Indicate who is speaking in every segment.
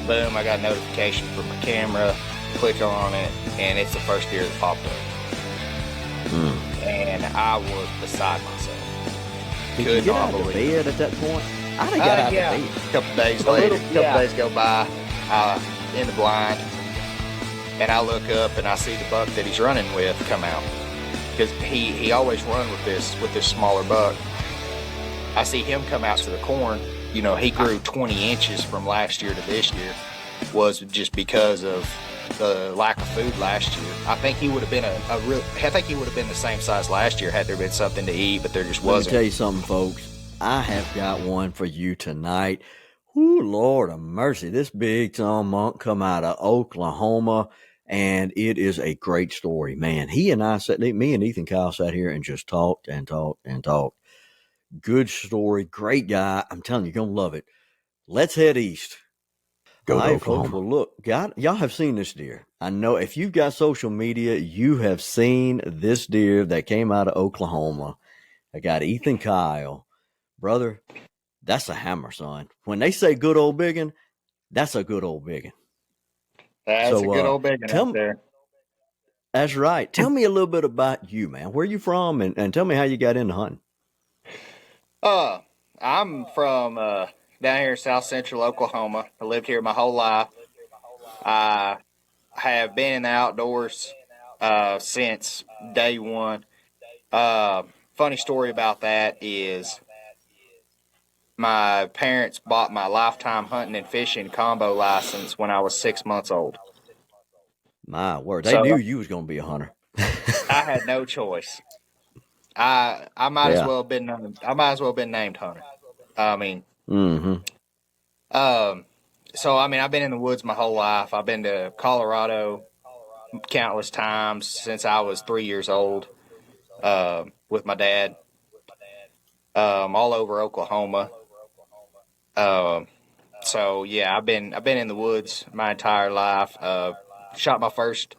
Speaker 1: Boom, I got a notification from my camera, click on it, and it's the first deer that popped up. And I was beside myself.
Speaker 2: Did you get out of bed at that point? I'd have got out of bed.
Speaker 1: A couple days later, days go by, in the blind, and I look up and I see the buck that he's running with come out. Because he always run with this smaller buck. I see him come out to the corn. You know, he grew 20 inches from last year to this year. Was just because of the lack of food last year. I think he would have been I think he would have been the same size last year had there been something to eat, but there just wasn't.
Speaker 2: Let me tell you something, folks. I have got one for you tonight. Ooh, Lord of mercy. This big Tom Monk come out of Oklahoma, and it is a great story, man. Me and Ethan Kyle sat here and just talked and talked and talked. Good story. Great guy. I'm telling you, you're going to love it. Let's head east.
Speaker 3: Go to
Speaker 2: Oklahoma. Folks, well, look, y'all have seen this deer. I know if you've got social media, you have seen this deer that came out of Oklahoma. I got Ethan Kyle. Brother, that's a hammer, son. When they say good old biggin, that's a good old biggin.
Speaker 1: That's a good old biggin out there.
Speaker 2: That's right. Tell me a little bit about you, man. Where you from, and tell me how you got into hunting.
Speaker 1: I'm from down here in South Central Oklahoma. I lived here my whole life. I have been in the outdoors since day one. Funny story about that is my parents bought my lifetime hunting and fishing combo license when I was 6 months old.
Speaker 2: My word. They knew you was going to be a hunter.
Speaker 1: I had no choice. I might as well have been named Hunter. I mean, so I mean, I've been in the woods my whole life. I've been to Colorado countless times since I was 3 years old, with my dad. All over Oklahoma. So yeah, I've been in the woods my entire life. Shot my first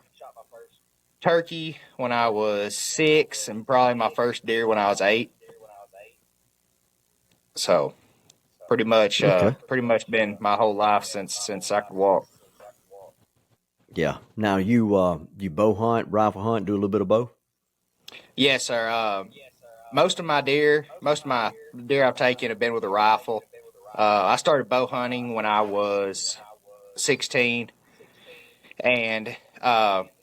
Speaker 1: turkey when I was 6, and probably my first deer when I was 8. So pretty much been my whole life since I could walk.
Speaker 2: Yeah. Now you bow hunt, rifle hunt, do a little bit of both?
Speaker 1: Yes, sir. Most of my deer I've taken have been with a rifle. I started bow hunting when I was 16, and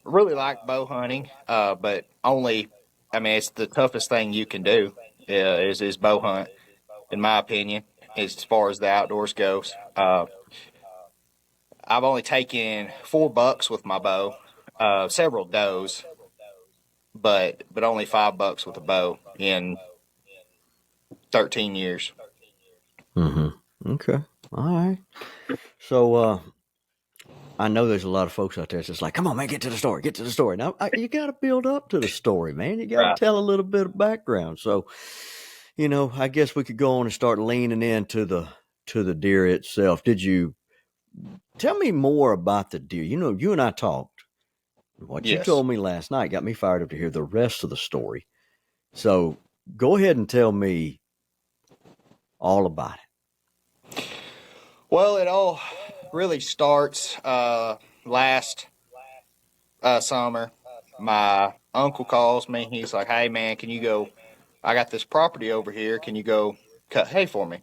Speaker 1: really like bow hunting, but it's the toughest thing you can do is bow hunt, in my opinion, as far as the outdoors goes. I've only taken 4 bucks with my bow, several does, but only 5 bucks with a bow in 13 years.
Speaker 2: Okay. All right. So, I know there's a lot of folks out there that's just like, come on, man, get to the story. Now, you got to build up to the story, man. You got to tell a little bit of background. So, I guess we could go on and start leaning into the deer itself. Did you tell me more about the deer? You and I talked. What you told me last night got me fired up to hear the rest of the story. So go ahead and tell me all about it.
Speaker 1: Well, it all really starts last summer. My uncle calls me. He's like, hey, man, can you go? I got this property over here. Can you go cut hay for me?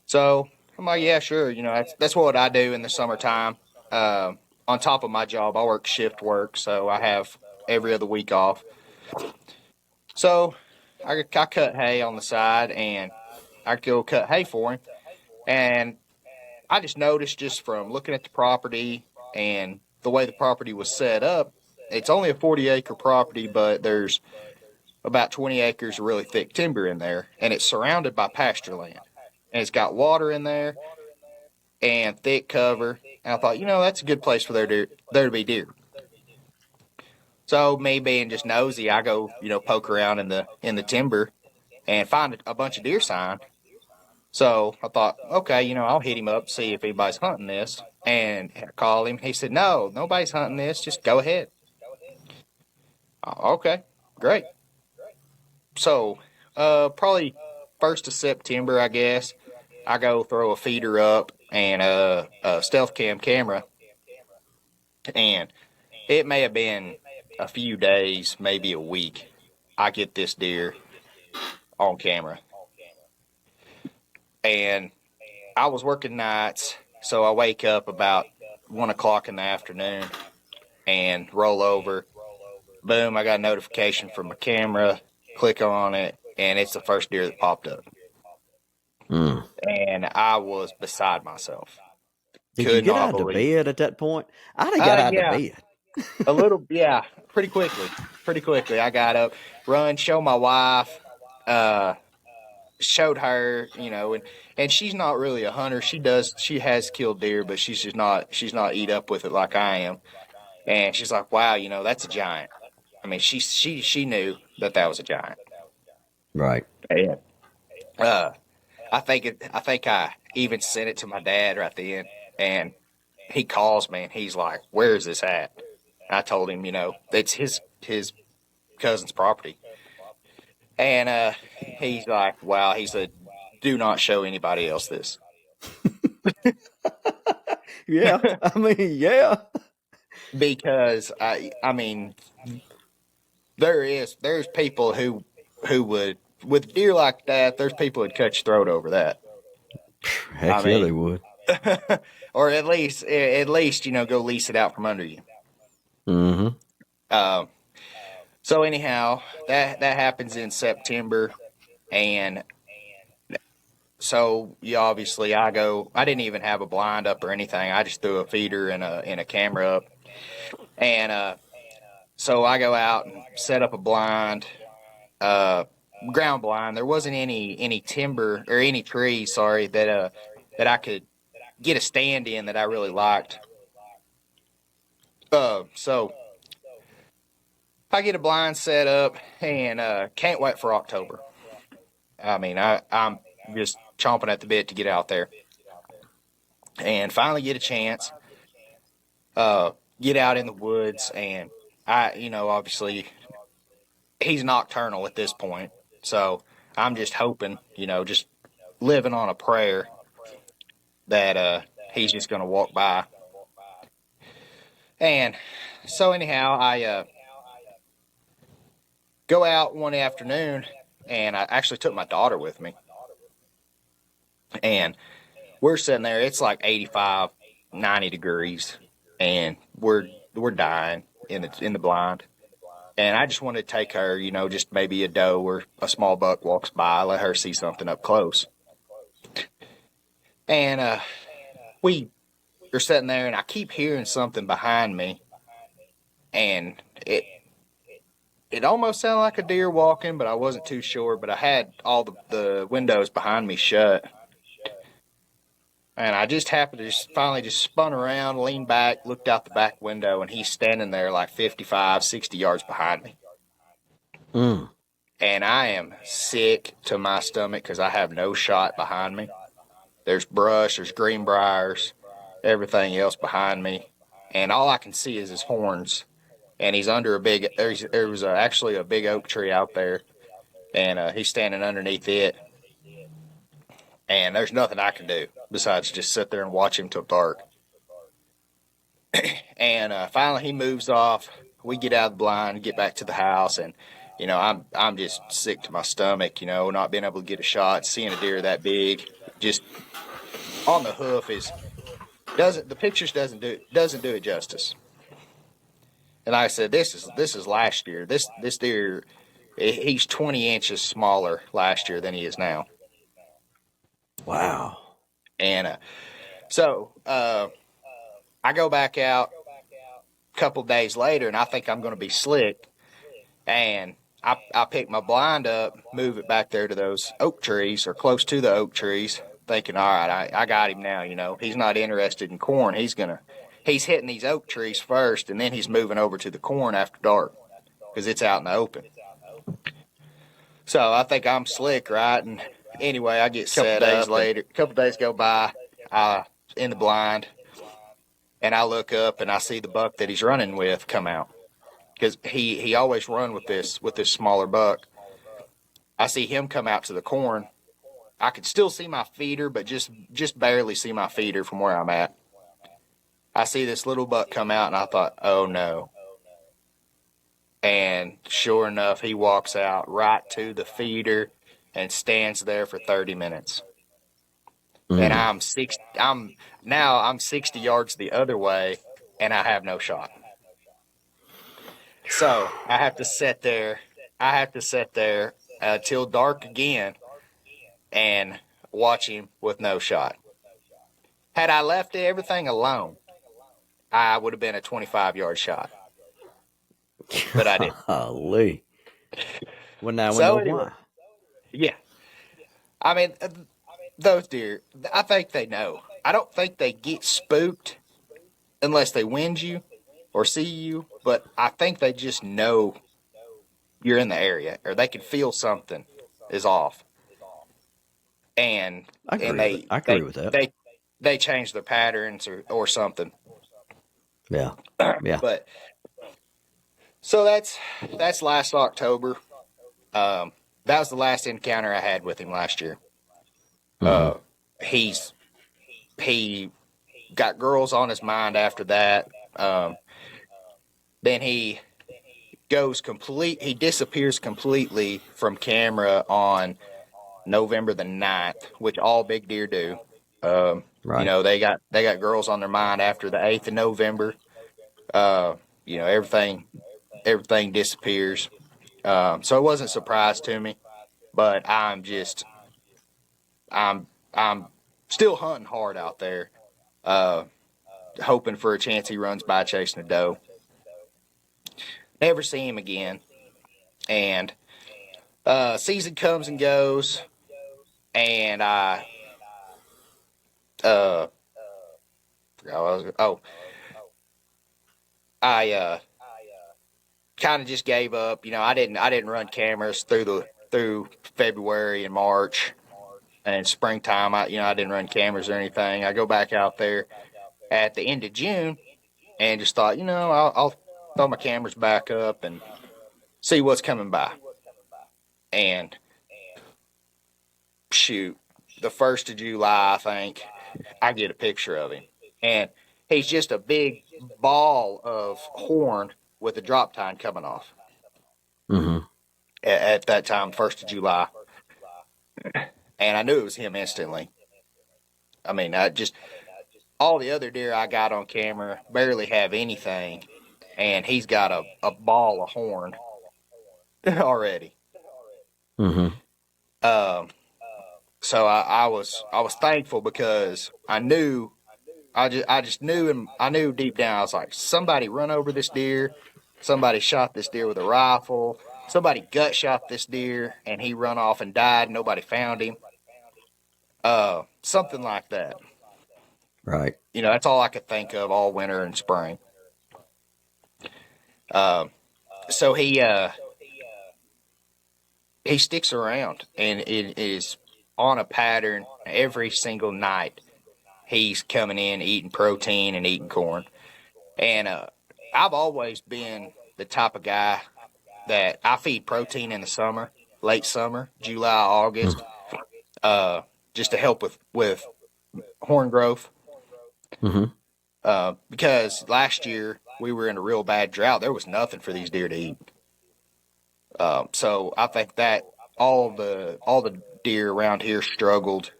Speaker 1: So I'm like, yeah, sure. That's what I do in the summertime. On top of my job, I work shift work, so I have every other week off. So I cut hay on the side, and I go cut hay for him. And I just noticed, just from looking at the property and the way the property was set up, it's only a 40-acre property, but there's about 20 acres of really thick timber in there, and it's surrounded by pasture land. And it's got water in there and thick cover. And I thought, that's a good place for there to be deer. So me being just nosy, I go, poke around in the timber and find a bunch of deer sign. So I thought, okay, I'll hit him up, see if anybody's hunting this. And I called him. He said, no, nobody's hunting this. Just go ahead. Okay, great. So probably 1st of September, I guess, I go throw a feeder up, and a stealth cam camera, and it may have been a few days, maybe a week. I get this deer on camera, and I was working nights, so I wake up about 1 o'clock in the afternoon and roll over. Boom! I got a notification from my camera. Click on it, and it's the first deer that popped up,
Speaker 2: Mm.
Speaker 1: and I was beside myself.
Speaker 2: Did you
Speaker 1: Could
Speaker 2: get
Speaker 1: not
Speaker 2: out of the
Speaker 1: believe.
Speaker 2: bed at that point? I'd have got out of
Speaker 1: Yeah,
Speaker 2: the bed.
Speaker 1: a little. Yeah, pretty quickly. Pretty quickly, I got up, run, show my wife. Uh, Showed her, and she's not really a hunter. She has killed deer, but she's not eat up with it like I am. And she's like, wow, that's a giant. I mean, she knew that was a giant.
Speaker 2: Right.
Speaker 1: Yeah. Uh, I think I even sent it to my dad right then, and he calls me and he's like, "Where is this at?" I told him, it's his cousin's property, and he's like, "Wow," he said, "Do not show anybody else this."
Speaker 2: Yeah. I mean, yeah.
Speaker 1: Because I mean, there's people who would, with deer like that. There's people who'd cut your throat over that. I
Speaker 2: Heck yeah, they
Speaker 1: mean,
Speaker 2: would.
Speaker 1: or at least go lease it out from under you.
Speaker 2: Mm-hmm.
Speaker 1: Um, so anyhow, that happens in September, and so obviously I go. I didn't even have a blind up or anything. I just threw a feeder and a camera up, and so I go out and set up a blind, uh, ground blind. There wasn't any timber or any trees, sorry, that I could get a stand in that I really liked. So I get a blind set up and can't wait for October. I mean, I'm just chomping at the bit to get out there and finally get a chance. Uh, get out in the woods, and obviously he's nocturnal at this point, so I'm just hoping, just living on a prayer that he's just going to walk by. And so anyhow, I go out one afternoon, and I actually took my daughter with me, and we're sitting there. It's like 85, 90 degrees, and we're dying in the blind. And I just wanted to take her, just maybe a doe or a small buck walks by, let her see something up close. And we are sitting there, and I keep hearing something behind me, and it almost sounded like a deer walking, but I wasn't too sure. But I had all the windows behind me shut, and I just happened to just finally just spun around, leaned back, looked out the back window, and he's standing there like 55, 60 yards behind me.
Speaker 2: Mm.
Speaker 1: And I am sick to my stomach because I have no shot behind me. There's brush, there's greenbriers, everything else behind me, and all I can see is his horns. And he's under a big. There was actually a big oak tree out there, and he's standing underneath it. And there's nothing I can do besides just sit there and watch him till dark. And finally, he moves off. We get out of the blind, get back to the house, and I'm just sick to my stomach. Not being able to get a shot, seeing a deer that big, just on the hoof is doesn't the pictures doesn't do it justice. And like I said, this is last year. This deer, he's 20 inches smaller last year than he is now.
Speaker 2: Wow.
Speaker 1: And so I go back out a couple days later, and I think I'm going to be slick. And I pick my blind up, move it back there to those oak trees or close to the oak trees, thinking, all right, I got him now. He's not interested in corn. He's hitting these oak trees first, and then he's moving over to the corn after dark because it's out in the open. So I think I'm slick, right? And anyway, I get set up. Later, a couple days go by, in the blind, and I look up and I see the buck that he's running with come out because he always run with this smaller buck. I see him come out to the corn, I could still see my feeder, but just barely see my feeder from where I'm at. I see this little buck come out, and I thought, oh no. And sure enough, he walks out right to the feeder and stands there for 30 minutes. And
Speaker 2: Mm.
Speaker 1: I'm 60 yards the other way, and I have no shot. So I have to sit there. I have to sit there till dark again and watch him with no shot. Had I left everything alone, I would have been a 25-yard shot, but I didn't.
Speaker 2: Golly. Well, now we
Speaker 1: So
Speaker 2: know
Speaker 1: anyway,
Speaker 2: why.
Speaker 1: yeah. I mean, those deer, I think they know. I don't think they get spooked unless they wind you or see you, but I think they just know you're in the area or they can feel something is off. And
Speaker 2: I
Speaker 1: and
Speaker 2: agree with it.
Speaker 1: they
Speaker 2: I agree
Speaker 1: they
Speaker 2: with that.
Speaker 1: they they change their patterns or something.
Speaker 2: Yeah. Yeah.
Speaker 1: But so that's last October. Um, that was the last encounter I had with him last year.
Speaker 2: Mm-hmm.
Speaker 1: Uh, he's he got girls on his mind after that. Then he disappears completely from camera on November the 9th, which all big deer do.
Speaker 2: Right.
Speaker 1: They got girls on their mind after the 8th of November. Uh, everything disappears. So it wasn't a surprise to me, but I'm I'm still hunting hard out there, uh, hoping for a chance he runs by chasing a doe. Never see him again, and season comes and goes, and uh, oh I kind of just gave up. I didn't run cameras through February and March and springtime. I didn't run cameras or anything. I go back out there at the end of June and just thought, I'll throw my cameras back up and see what's coming by. And shoot, the 1st of July, I think, I get a picture of him. And he's just a big ball of horn with a drop tine coming off
Speaker 2: Mm-hmm.
Speaker 1: at that time, 1st of July. And I knew it was him instantly. I mean, all the other deer I got on camera barely have anything. And he's got a ball of horn already.
Speaker 2: Mm-hmm.
Speaker 1: Um, so I was thankful because I just knew him. I knew deep down I was like, somebody run over this deer, somebody shot this deer with a rifle, somebody gut shot this deer and he run off and died. Nobody found him. Something like that.
Speaker 2: Right.
Speaker 1: That's all I could think of all winter and spring. Um, so he sticks around and it is on a pattern every single night. He's coming in eating protein and eating corn. And I've always been the type of guy that I feed protein in the summer, late summer, July, August, uh, just to help with horn growth.
Speaker 2: Mm-hmm.
Speaker 1: Because last year we were in a real bad drought. There was nothing for these deer to eat. So I think that all the deer around here struggled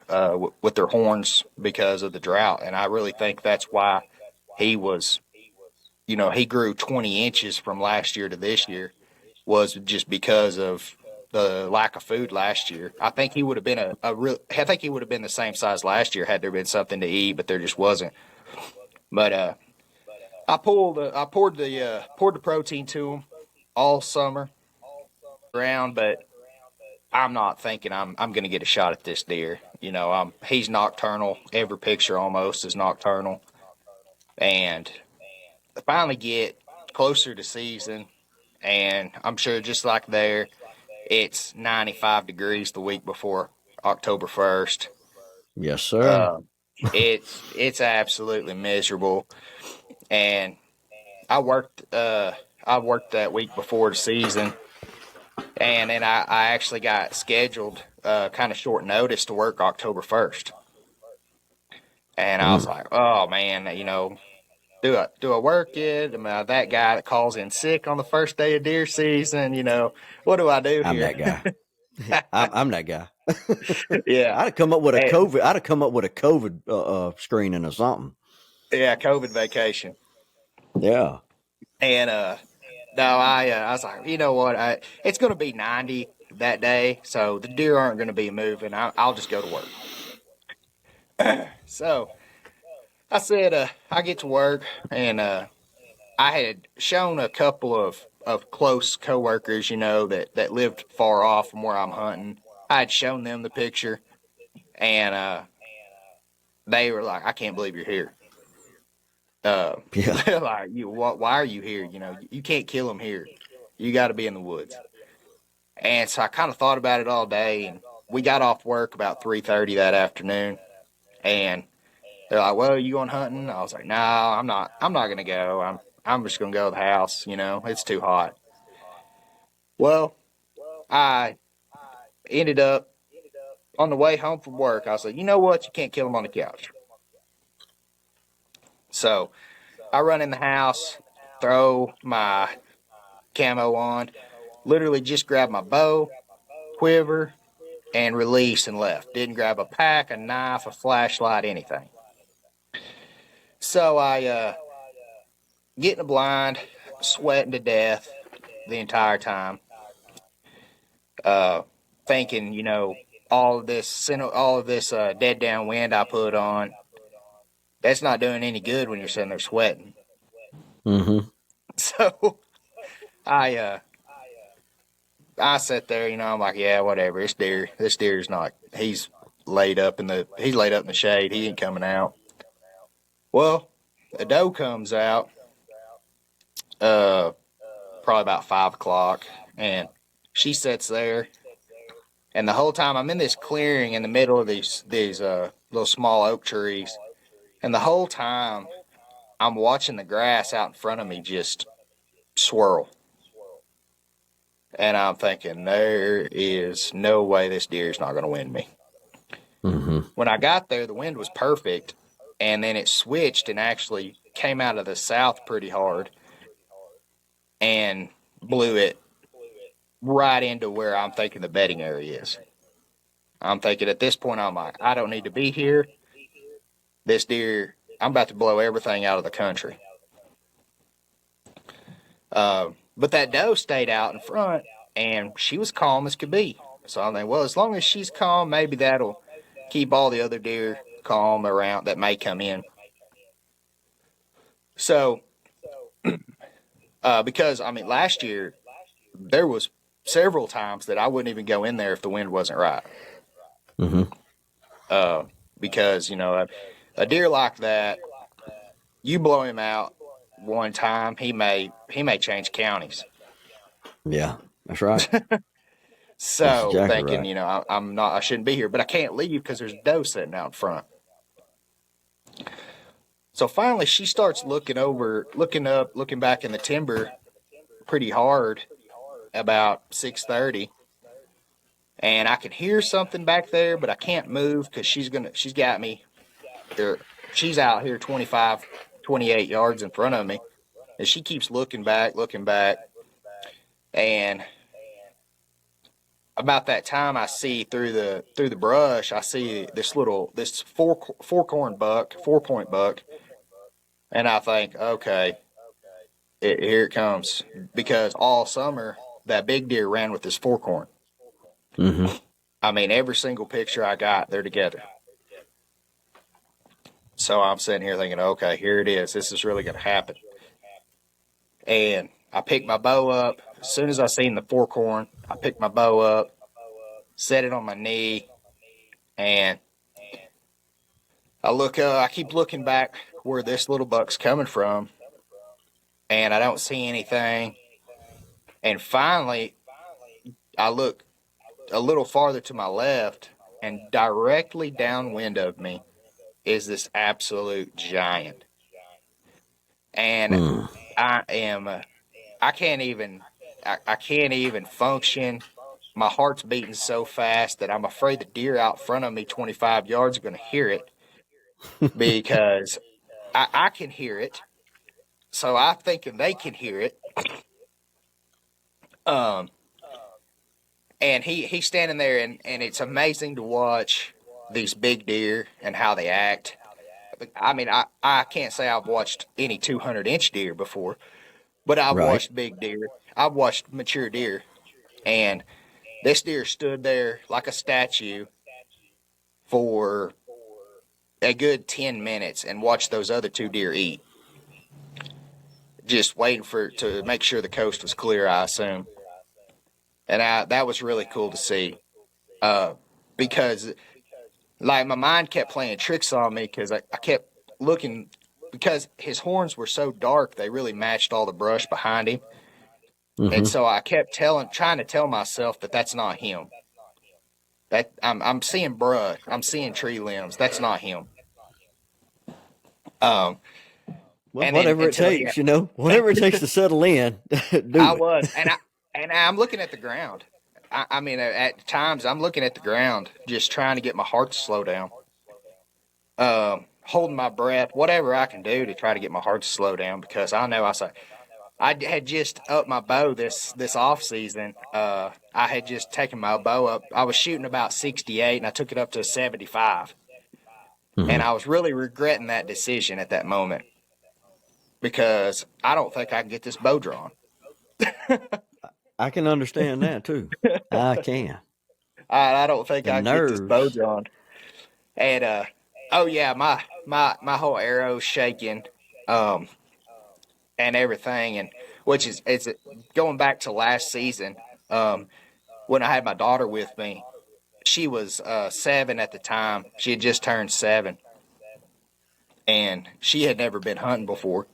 Speaker 1: with their horns because of the drought, and I really think that's why he was. He grew 20 inches from last year to this year was just because of the lack of food last year. I think he would have been I think he would have been the same size last year had there been something to eat, but there just wasn't. But I poured the protein to him all summer around, but I'm not thinking I'm going to get a shot at this deer. He's nocturnal. Every picture almost is nocturnal, and I finally get closer to season, and I'm sure just like there, it's 95 degrees the week before October 1st.
Speaker 2: Yes, sir.
Speaker 1: Uh, it's absolutely miserable, and I worked uh I worked that week before the season, and then I actually got scheduled kind of short notice to work October 1st. And I was
Speaker 2: Mm.
Speaker 1: like, oh man, do I work it? Am I that guy that calls in sick on the first day of deer season? What do I do
Speaker 2: I'm
Speaker 1: here?
Speaker 2: that guy. I'm that guy.
Speaker 1: Yeah.
Speaker 2: I'd have come up with a
Speaker 1: And,
Speaker 2: COVID. I'd have come up with a COVID screening or something.
Speaker 1: yeah, COVID vacation.
Speaker 2: Yeah.
Speaker 1: And no, I was like, you know what? It's going to be 90 that day, so the deer aren't going to be moving. I'll just go to work. So I said, I get to work, and I had shown a couple of close coworkers, that lived far off from where I'm hunting. I had shown them the picture, and they were like, "I can't believe you're here."
Speaker 2: Yeah.
Speaker 1: They're like, "You what? Why are you here? You can't kill them here. You got to be in the woods." And so I kind of thought about it all day, and we got off work about 3:30 that afternoon, and they're like, "Well, are you going hunting?" I was like, "No, I'm not. I'm not gonna go. I'm just gonna go to the house. It's too hot." Well, I ended up on the way home from work. I was like, "You know what? You can't kill them on the couch." So I run in the house, throw my camo on, literally just grab my bow, quiver, and release and left. Didn't grab a pack, a knife, a flashlight, anything. So I get in the blind, sweating to death the entire time, uh, thinking, all of this dead downwind I put on, that's not doing any good when you're sitting there sweating.
Speaker 2: Mm-hmm.
Speaker 1: So I uh, I sat there, I'm like, yeah, whatever. This deer's not. He's laid up in the shade. He ain't coming out. Well, a doe comes out, uh, probably about 5 o'clock, and she sits there. And the whole time I'm in this clearing in the middle of these little small oak trees, and the whole time I'm watching the grass out in front of me just swirl, and I'm thinking there is no way this deer is not going to win me.
Speaker 2: Mm-hmm.
Speaker 1: When I got there, the wind was perfect, and then it switched and actually came out of the south pretty hard and blew it right into where I'm thinking the bedding area is. I'm thinking at this point, I'm like, I don't need to be here. This deer, I'm about to blow everything out of the country. But that doe stayed out in front, and she was calm as could be. So I think, well, as long as she's calm, maybe that'll keep all the other deer calm around that may come in. So, because I mean, last year there was several times that I wouldn't even go in there if the wind wasn't right.
Speaker 2: Mm-hmm.
Speaker 1: Uh, because a deer like that, you blow him out one time, he may change counties.
Speaker 2: Yeah. That's right. That's
Speaker 1: So
Speaker 2: exactly
Speaker 1: thinking,
Speaker 2: right.
Speaker 1: I shouldn't be here, but I can't leave because there's a doe sitting out in front. So finally, she starts looking up, looking back in the timber pretty hard about 6:30, and I can hear something back there, but I can't move because she's got me. Or she's out here 25, 28 yards in front of me, and she keeps looking back, and about that time I see through the brush, I see this four corn buck, 4 point buck, and I think, okay, here it comes, because all summer that big deer ran with this 4 corn.
Speaker 2: Mm-hmm.
Speaker 1: I mean, every single picture I got, they're together. So I'm sitting here thinking, okay, here it is. This is really going to happen. And I picked my bow up. As soon as I seen the 4 corn, I picked my bow up, set it on my knee, and I keep looking back where this little buck's coming from, and I don't see anything. And finally, I look a little farther to my left, and directly downwind of me is this absolute giant. And I am, I can't even, I can't even function. my heart's beating so fast that I'm afraid the deer out front of me 25 yards are going to hear it because I can hear it. So I'm thinking they can hear it. Um, and he's standing there, and it's amazing to watch these big deer and how they act. I mean, I can't say I've watched any 200-inch deer before, but I've
Speaker 2: Right.
Speaker 1: watched big deer. I've watched mature deer, and this deer stood there like a statue for a good 10 minutes and watched those other two deer eat, just waiting for to make sure the coast was clear, I assume. And that was really cool to see, uh, because like my mind kept playing tricks on me because I kept looking because his horns were so dark they really matched all the brush behind him, and
Speaker 2: Mm-hmm.
Speaker 1: so I kept trying to tell myself that that's not him. That I'm seeing brush, I'm seeing tree limbs. That's not him. Um,
Speaker 2: Well,
Speaker 1: and then
Speaker 2: whatever it
Speaker 1: until
Speaker 2: takes, whatever it takes to settle in,
Speaker 1: I
Speaker 2: do it.
Speaker 1: was, and I'm looking at the ground. I mean, at times I'm looking at the ground, just trying to get my heart to slow down. Holding my breath, whatever I can do to try to get my heart to slow down because I know I had just upped my bow this off season. I had just taken my bow up. I was shooting about 68, and I took it up to 75, and
Speaker 2: Mm-hmm.
Speaker 1: I was really regretting that decision at that moment because I don't think I can get this bow drawn.
Speaker 2: I can understand that too. I can.
Speaker 1: I don't think
Speaker 2: The
Speaker 1: I can get this bow
Speaker 2: nerves.
Speaker 1: drawn. And oh yeah, my whole arrow's shaking, um, and everything, and which is it's going back to last season, when I had my daughter with me. She was 7 at the time. She had just turned 7, and she had never been hunting before.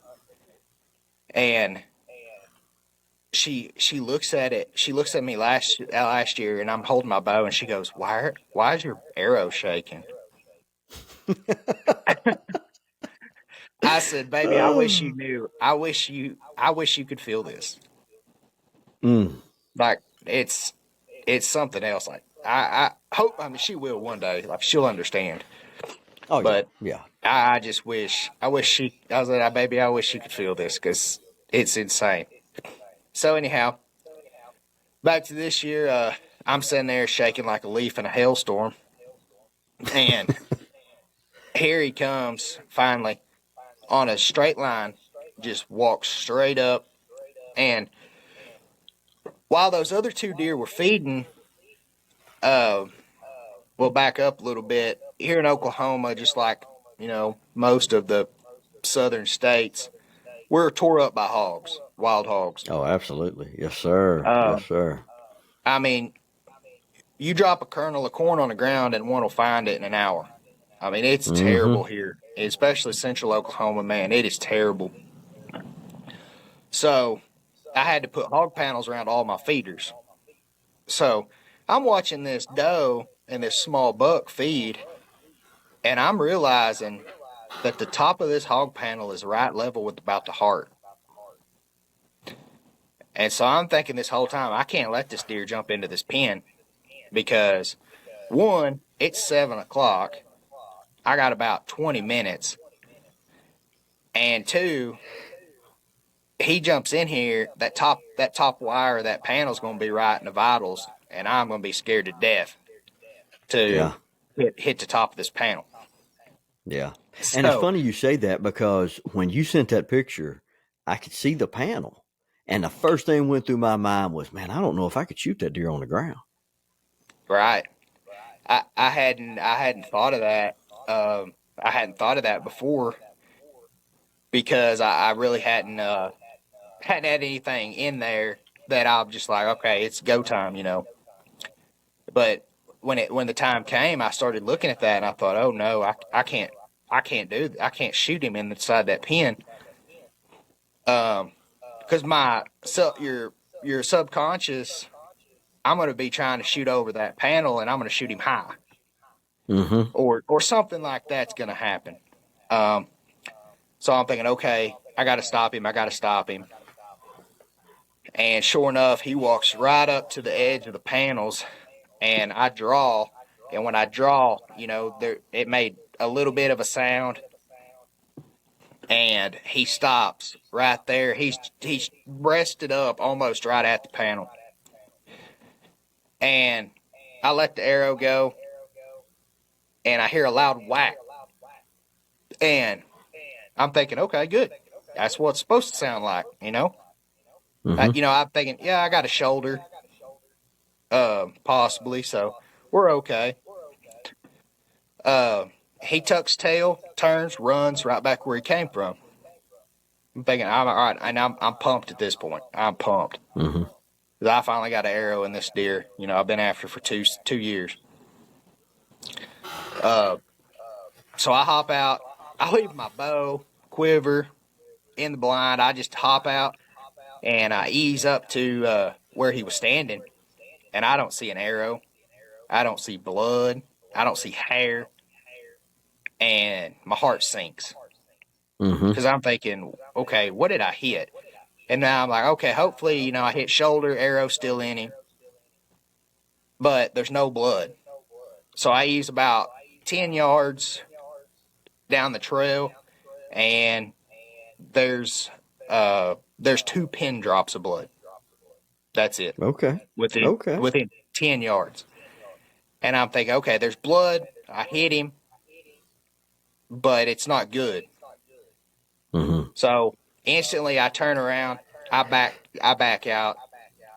Speaker 1: And she looks at it. She looks at me last year, and I'm holding my bow, and she goes, "Why is your arrow shaking?" I said, "Baby, I wish you
Speaker 2: Oh.
Speaker 1: knew. I wish you could feel this.
Speaker 2: Mm.
Speaker 1: Like it's something else. Like I hope. I mean, she will one day. Like she'll understand.
Speaker 2: Oh yeah,
Speaker 1: But
Speaker 2: yeah.
Speaker 1: I just wish. I wish she. I was like, baby, I wish she could feel this because it's insane. So anyhow, back to this year. I'm sitting there shaking like a leaf in a hailstorm, and here he comes finally on a straight line, just walks straight up. And while those other two deer were feeding, uh, we'll back up a little bit. Here in Oklahoma, just like most of the southern states, we're tore up by hogs, wild hogs.
Speaker 2: Oh, absolutely. Yes, sir. Yes,
Speaker 1: Um,
Speaker 2: sir.
Speaker 1: I mean, you drop a kernel of corn on the ground and one will find it in an hour. I mean, it's
Speaker 2: Mm-hmm.
Speaker 1: terrible here, especially central Oklahoma, man. It is terrible. So I had to put hog panels around all my feeders. So I'm watching this doe and this small buck feed, and I'm realizing that the top of this hog panel is right level with about the heart. And so I'm thinking this whole time, I can't let this deer jump into this pen because one, it's 7 o'clock. I got about 20 minutes. And two, he jumps in here, that top wire, that panel's gonna be right in the vitals, and I'm gonna be scared to death to
Speaker 2: Yeah.
Speaker 1: hit the top of this panel.
Speaker 2: Yeah. And it's
Speaker 1: So
Speaker 2: funny you say that because when you sent that picture, I could see the panel. And the first thing went through my mind was, man, I don't know if I could shoot that deer on the ground.
Speaker 1: right. I hadn't thought of that. I hadn't thought of that before because I really hadn't had anything in there that I'm just like, okay, it's go time. But when the time came, I started looking at that and I thought, oh no, I can't shoot him inside that pen. Because your subconscious, I'm going to be trying to shoot over that panel and I'm going to shoot him high
Speaker 2: Mm-hmm.
Speaker 1: or something like that's going to happen. Um, so I'm thinking, okay, I got to stop him. I got to stop him. And sure enough, he walks right up to the edge of the panels, and I draw. And when I draw, it made a little bit of a sound, and he stops right there. He's rested up almost right at the panel, and I let the arrow go, and I hear a loud whack, and I'm thinking, okay, good. That's what it's supposed to sound like.
Speaker 2: Mm-hmm.
Speaker 1: I'm thinking, yeah, I got a shoulder, possibly, so we're okay. Uh, he tucks tail, turns, runs right back where he came from. I'm thinking, I'm all right, and I'm pumped at this point. I'm pumped
Speaker 2: Mm-hmm.
Speaker 1: because I finally got an arrow in this deer. I've been after for 2 years. Uh, so I hop out. I leave my bow, quiver in the blind. I just hop out and I ease up to where he was standing, and I don't see an arrow. I don't see blood. I don't see hair, and my heart sinks
Speaker 2: Mm-hmm.
Speaker 1: because I'm thinking, okay, what did I hit? And now I'm like, okay, hopefully, I hit shoulder, arrow still in him, but there's no blood. So I use about 10 yards down the trail, and there's two pin drops of blood. That's it.
Speaker 2: Okay.
Speaker 1: Within
Speaker 2: Okay.
Speaker 1: within 10 yards. And I'm thinking, okay, there's blood. I hit him, but it's not good.
Speaker 2: Mm-hmm.
Speaker 1: So instantly I turn around, I back out,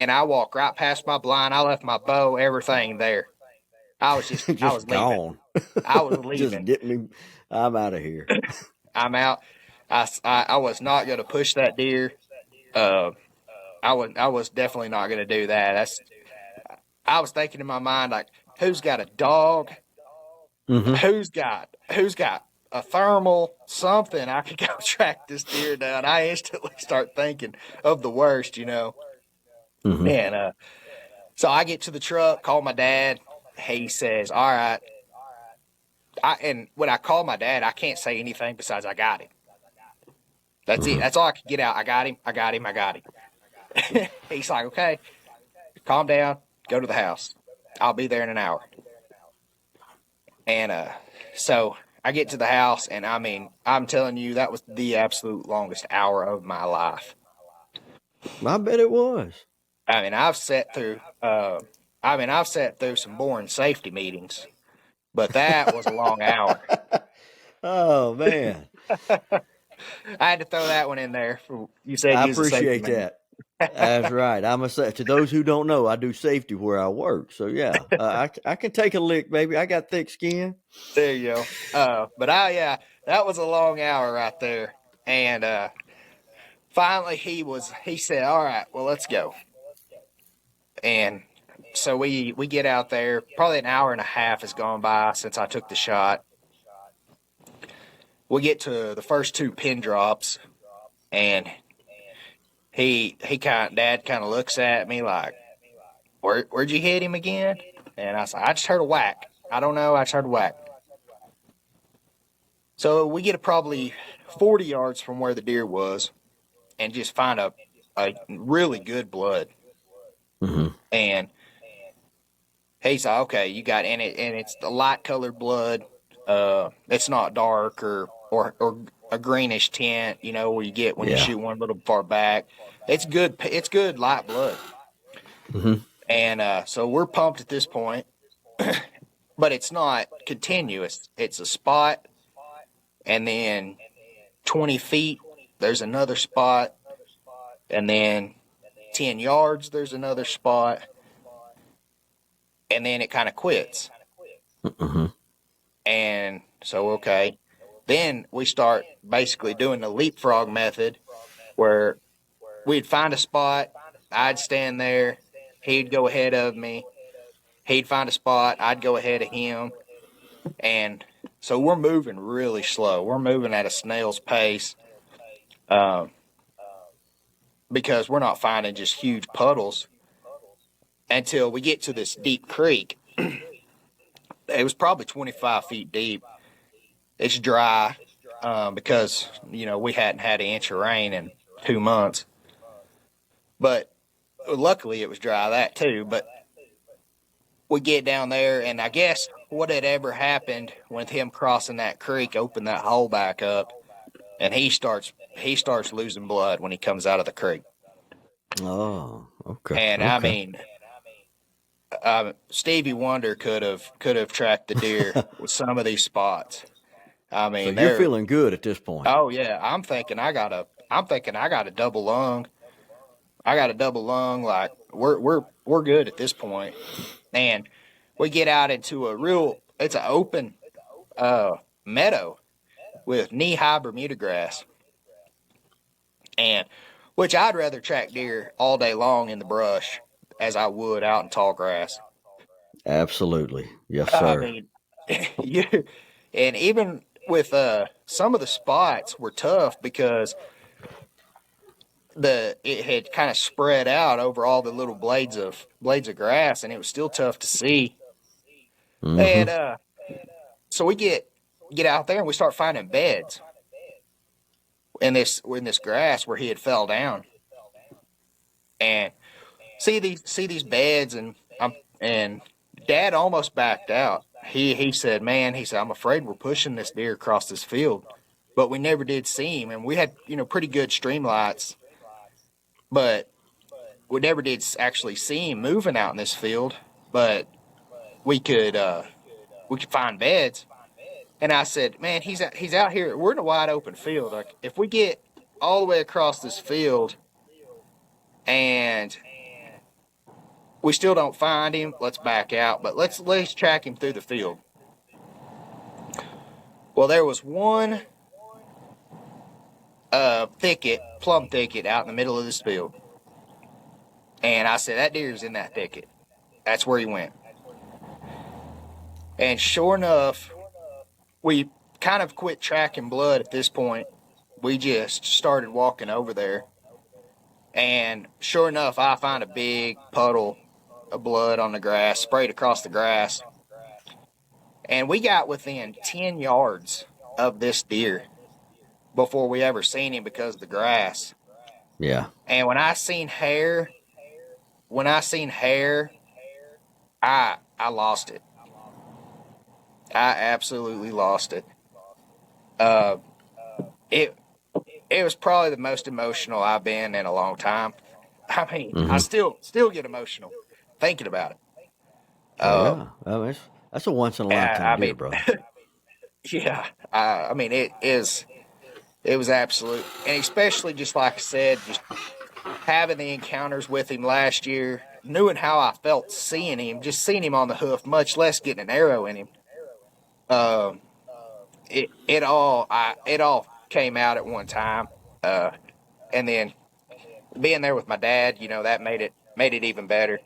Speaker 1: and I walk right past my blind. I left my bow, everything there. I
Speaker 2: Just
Speaker 1: was leaving.
Speaker 2: gone.
Speaker 1: I was
Speaker 2: Just
Speaker 1: leaving.
Speaker 2: get me. I'm out of here.
Speaker 1: I'm out. I was not going to push that deer. Uh, I was definitely not going to do that. I was thinking in my mind, like, who's got a dog?
Speaker 2: Mm-hmm.
Speaker 1: Who's got a thermal, something I could go track this deer down. I instantly start thinking of the worst.
Speaker 2: Mm-hmm.
Speaker 1: And so I get to the truck, call my dad. He says, "All right." And when I call my dad, I can't say anything besides "I got him." That's it.
Speaker 2: Mm-hmm.
Speaker 1: That's all I can get out. I got him. I got him. I got him. He's like, "Okay, calm down. Go to the house. I'll be there in an hour." And so I get to the house, and I mean, I'm telling you, that was the absolute longest hour of my life.
Speaker 2: I bet it was.
Speaker 1: I mean, I've sat through some boring safety meetings, but that was a long hour.
Speaker 2: Oh man,
Speaker 1: I had to throw that one in there. You said
Speaker 2: I
Speaker 1: you was a safety
Speaker 2: appreciate
Speaker 1: man.
Speaker 2: that. That's right. To those who don't know, I do safety where I work. So yeah, I can take a lick, baby. I got thick skin.
Speaker 1: There you go. But yeah, that was a long hour right there. And finally, he said, "All right, well, let's go." And so we get out there. Probably an hour and a half has gone by since I took the shot. We get to the first two pin drops, and dad kind of looks at me like, where'd you hit him again? And I said, I just heard a whack. I don't know. I just heard a whack. So we get probably 40 yards from where the deer was, and just find a really good blood.
Speaker 2: Mm-hmm.
Speaker 1: And he's like, okay, you got in it, and it's the light colored blood. It's not dark or a greenish tint, where you get when you
Speaker 2: Yeah.
Speaker 1: shoot one a little far back. It's good. It's good light blood.
Speaker 2: Mm-hmm.
Speaker 1: And so we're pumped at this point, but it's not continuous. It's a spot, and then 20 feet, there's another spot, and then 10 yards, there's another spot, and then it kind of quits.
Speaker 2: Mm-hmm.
Speaker 1: And so, okay. Then we start basically doing the leapfrog method where we'd find a spot, I'd stand there, he'd go ahead of me, he'd find a spot, I'd go ahead of him. And so we're moving really slow. We're moving at a snail's pace um, because we're not finding just huge puddles until we get to this deep creek. It was probably 25 feet deep. It's dry because we hadn't had an inch of rain in 2 months. But luckily it was dry that too. But we get down there, and I guess what had ever happened with him crossing that creek opened that hole back up, and he starts losing blood when he comes out of the creek.
Speaker 2: Oh, okay,
Speaker 1: And I
Speaker 2: okay.
Speaker 1: mean, Stevie Wonder could have tracked the deer with some of these spots. I
Speaker 2: So
Speaker 1: mean,
Speaker 2: you're
Speaker 1: they're
Speaker 2: feeling good at this point.
Speaker 1: oh yeah. I'm thinking I got a double lung. I got a double lung. Like we're good at this point. And we get out into it's an open uh, meadow with knee high Bermuda grass, and which I'd rather track deer all day long in the brush as I would out in tall grass.
Speaker 2: Absolutely. Yes,
Speaker 1: I
Speaker 2: sir.
Speaker 1: mean, you and even with some of the spots were tough because it had kind of spread out over all the little blades of grass, and it was still tough to see.
Speaker 2: Mm-hmm.
Speaker 1: And so we get out there and we start finding beds in this grass where he had fell down, and see these beds, and Dad almost backed out. He said, "Man," he said, "I'm afraid we're pushing this deer across this field," but we never did see him, and we had pretty good stream lights, but we never did actually see him moving out in this field. But we could uh, we could find beds, and I said, "Man, he's out here. We're in a wide open field. Like if we get all the way across this field and we still don't find him, let's back out. But let's track him through the field." Well, there was one plum thicket out in the middle of this field, and I said that deer's in that thicket. That's where he went. And sure enough, we kind of quit tracking blood at this point. We just started walking over there, and sure enough, I find a big puddle of blood on the grass, sprayed across the grass, and we got within 10 yards of this deer before we ever seen him because of the grass.
Speaker 2: Yeah.
Speaker 1: And when I seen hair, I lost it. I absolutely lost it. Uh, it it was probably the most emotional I've been in a long time. I mean, I
Speaker 2: Mm-hmm.
Speaker 1: still get emotional thinking about it.
Speaker 2: Well,
Speaker 1: Um,
Speaker 2: yeah. I mean, that's a once in a
Speaker 1: I
Speaker 2: lifetime
Speaker 1: mean,
Speaker 2: deer, brother.
Speaker 1: yeah. I mean, it was absolute, and especially just like I said, just having the encounters with him last year, knowing how I felt seeing him, just seeing him on the hoof, much less getting an arrow in him. Um, it all came out at one time, uh, and then being there with my dad, that made it even better.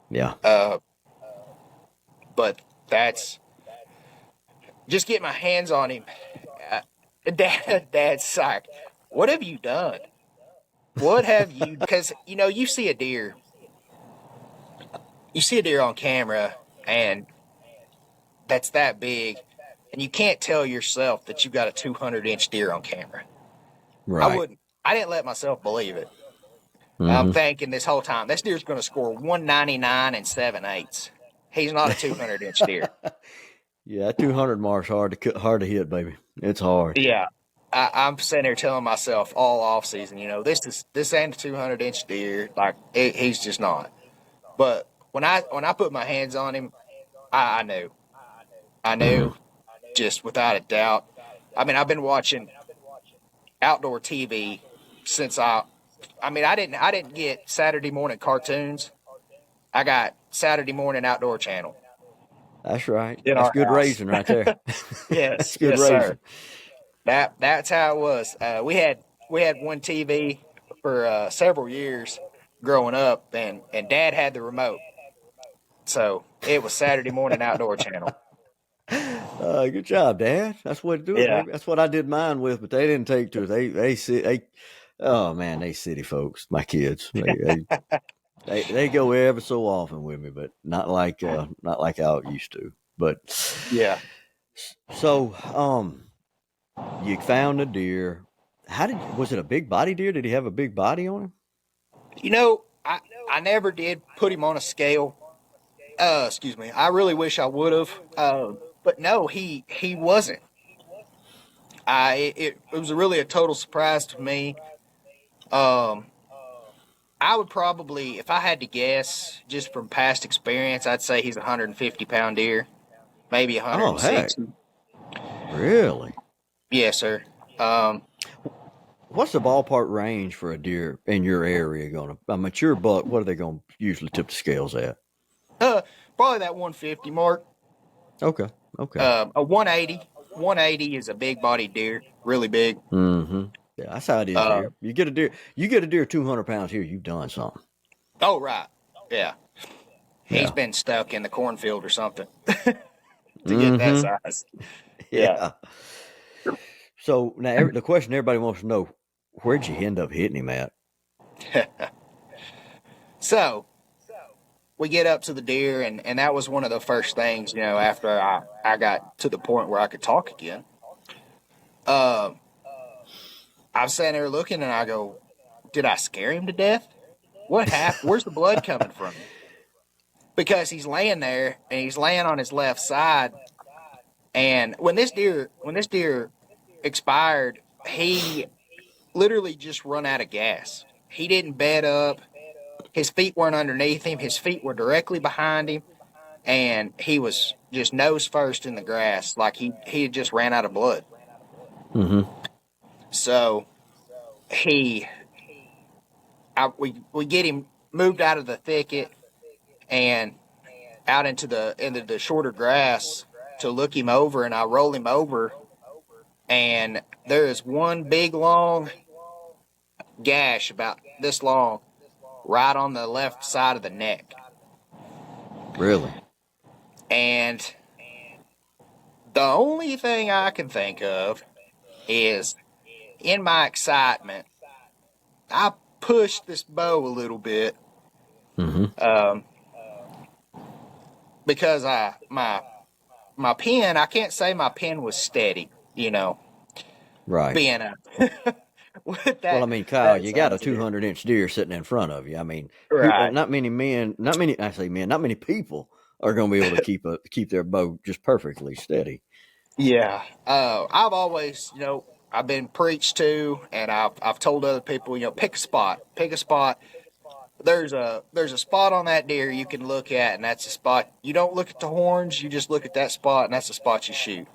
Speaker 2: Yeah.
Speaker 1: Uh, but that's just getting my hands on him. Uh, Dad's like, "What have you done? What have you?" Because you see a deer on camera, and that's that big, and you can't tell yourself that you got a 200-inch deer on camera. I
Speaker 2: Right.
Speaker 1: wouldn't. I didn't let myself believe it. I'm
Speaker 2: Mm-hmm.
Speaker 1: thinking this whole time this deer's going to score 199 and 7/8. He's not a 200-inch deer.
Speaker 2: Yeah, that 200 mark's hard to hit, baby. It's hard.
Speaker 1: Yeah, I'm sitting there telling myself all off season, this ain't a 200-inch deer. Like he's just not. But when I put my hands on him, I knew. I knew
Speaker 2: Mm-hmm.
Speaker 1: just without a doubt. I mean, I've been watching outdoor TV since I didn't get Saturday morning cartoons. I got Saturday morning outdoor channel
Speaker 2: That's right.
Speaker 1: in
Speaker 2: That's
Speaker 1: our
Speaker 2: good
Speaker 1: house.
Speaker 2: raising right there. That's
Speaker 1: Yes,
Speaker 2: good
Speaker 1: yes, sir.
Speaker 2: raising.
Speaker 1: That's how it was. We had one TV for several years growing up, and Dad had the remote, so it was Saturday morning outdoor channel.
Speaker 2: Good job, Dad. That's the way to do it,
Speaker 1: Yeah,
Speaker 2: baby. That's what I did mine with, but they didn't take to it. Oh man, they city folks. My kids, they go ever so often with me, but not like how it used to. But
Speaker 1: yeah.
Speaker 2: so you found a deer. Was it a big body deer? Did he have a big body on him?
Speaker 1: You know, I never did put him on a scale. Excuse me. I really wish I would have. But no, he wasn't. It was really a total surprise to me. Um, I would probably, if I had to guess, just from past experience, I'd say he's a 150 pound deer, maybe
Speaker 2: Oh, heck.
Speaker 1: 160.
Speaker 2: Really?
Speaker 1: Yes, sir. Um,
Speaker 2: What's the ballpark range for a deer in your area going to, a mature buck, what are they going to usually tip the scales at?
Speaker 1: uh, Probably that 150 mark.
Speaker 2: Okay. Okay.
Speaker 1: A 180. 180 is a big bodied deer, really big.
Speaker 2: Mm-hmm. Yeah, that's how it is
Speaker 1: Uh,
Speaker 2: here. You get a deer 200 pounds here, you've done something.
Speaker 1: oh, right. Yeah. He's
Speaker 2: Yeah.
Speaker 1: been stuck in the cornfield or something to get that
Speaker 2: Mm-hmm.
Speaker 1: size. Yeah.
Speaker 2: Yeah. So now the question everybody wants to know, where'd you end up hitting him at?
Speaker 1: So we get up to the deer, and that was one of the first things, after I got to the point where I could talk again. Um, I was sitting there looking, and I go, did I scare him to death? What happened? Where's the blood coming from? Because he's laying there, and he's laying on his left side. And when this deer expired, he literally just run out of gas. He didn't bed up. His feet weren't underneath him. His feet were directly behind him, and he was just nose first in the grass, like he had just ran out of blood.
Speaker 2: Mm-hmm.
Speaker 1: So he, we get him moved out of the thicket and out into the shorter grass to look him over, and I roll him over, and there is one big long gash about this long right on the left side of the neck.
Speaker 2: Really?
Speaker 1: And the only thing I can think of is, in my excitement, I pushed this bow a little bit,
Speaker 2: Mm-hmm.
Speaker 1: um, because my pen, I can't say my pen was steady,
Speaker 2: Right.
Speaker 1: being a with
Speaker 2: Well, I
Speaker 1: that
Speaker 2: mean, Kyle,
Speaker 1: that
Speaker 2: you got a
Speaker 1: size of deer.
Speaker 2: 200-inch deer sitting in front of you. I mean, who?
Speaker 1: Right.
Speaker 2: Not many men. Not many. I say men. Not many people are going to be able to keep their bow just perfectly steady.
Speaker 1: Yeah. I've always, I've been preached to, and I've told other people, pick a spot, pick a spot. There's a spot on that deer you can look at, and that's the spot. You don't look at the horns, you just look at that spot, and that's the spot you shoot.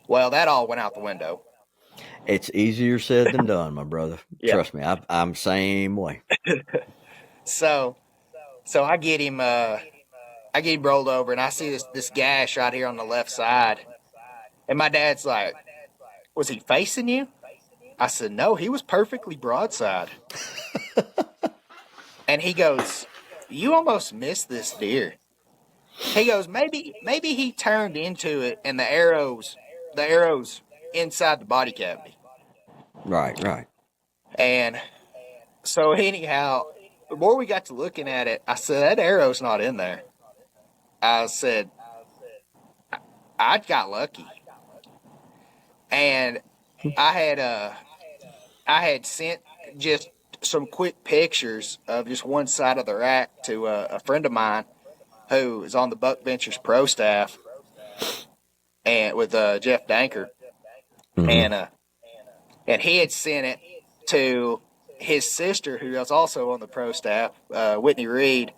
Speaker 1: Well, that all went out the window.
Speaker 2: It's easier said than done, my brother.
Speaker 1: Yeah.
Speaker 2: Trust me, I'm same way.
Speaker 1: So so I get him rolled over, and I see this gash right here on the left side, and my dad's like, "Was he facing you?" I said, "No, he was perfectly broadside." And he goes, "You almost missed this deer." He goes, maybe he turned into it, and the arrows inside the body cavity.
Speaker 2: Right, right.
Speaker 1: And so anyhow, the more we got to looking at it, I said, that arrow's not in there. I said, I got lucky. And I had I had sent just some quick pictures of just one side of the rack to a friend of mine who is on the Buck Ventures pro staff, and with Jeff Danker.
Speaker 2: Mm-hmm.
Speaker 1: And he had sent it to his sister, who was also on the pro staff, Whitney Reed.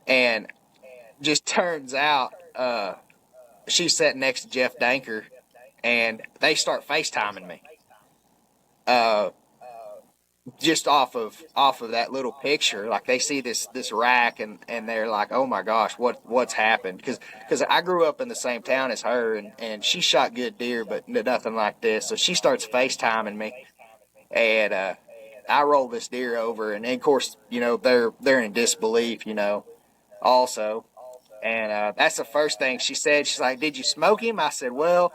Speaker 1: And just turns out, she's sitting next to Jeff Danker, and they start FaceTiming me. Uh, just off of that little picture, like they see this rack, and they're like, oh my gosh, what's happened? Because I grew up in the same town as her, and she shot good deer, but nothing like this. So she starts FaceTiming me, and I roll this deer over, and of course, they're in disbelief, also. And that's the first thing she said. She's like, "Did you smoke him?" I said, "Well,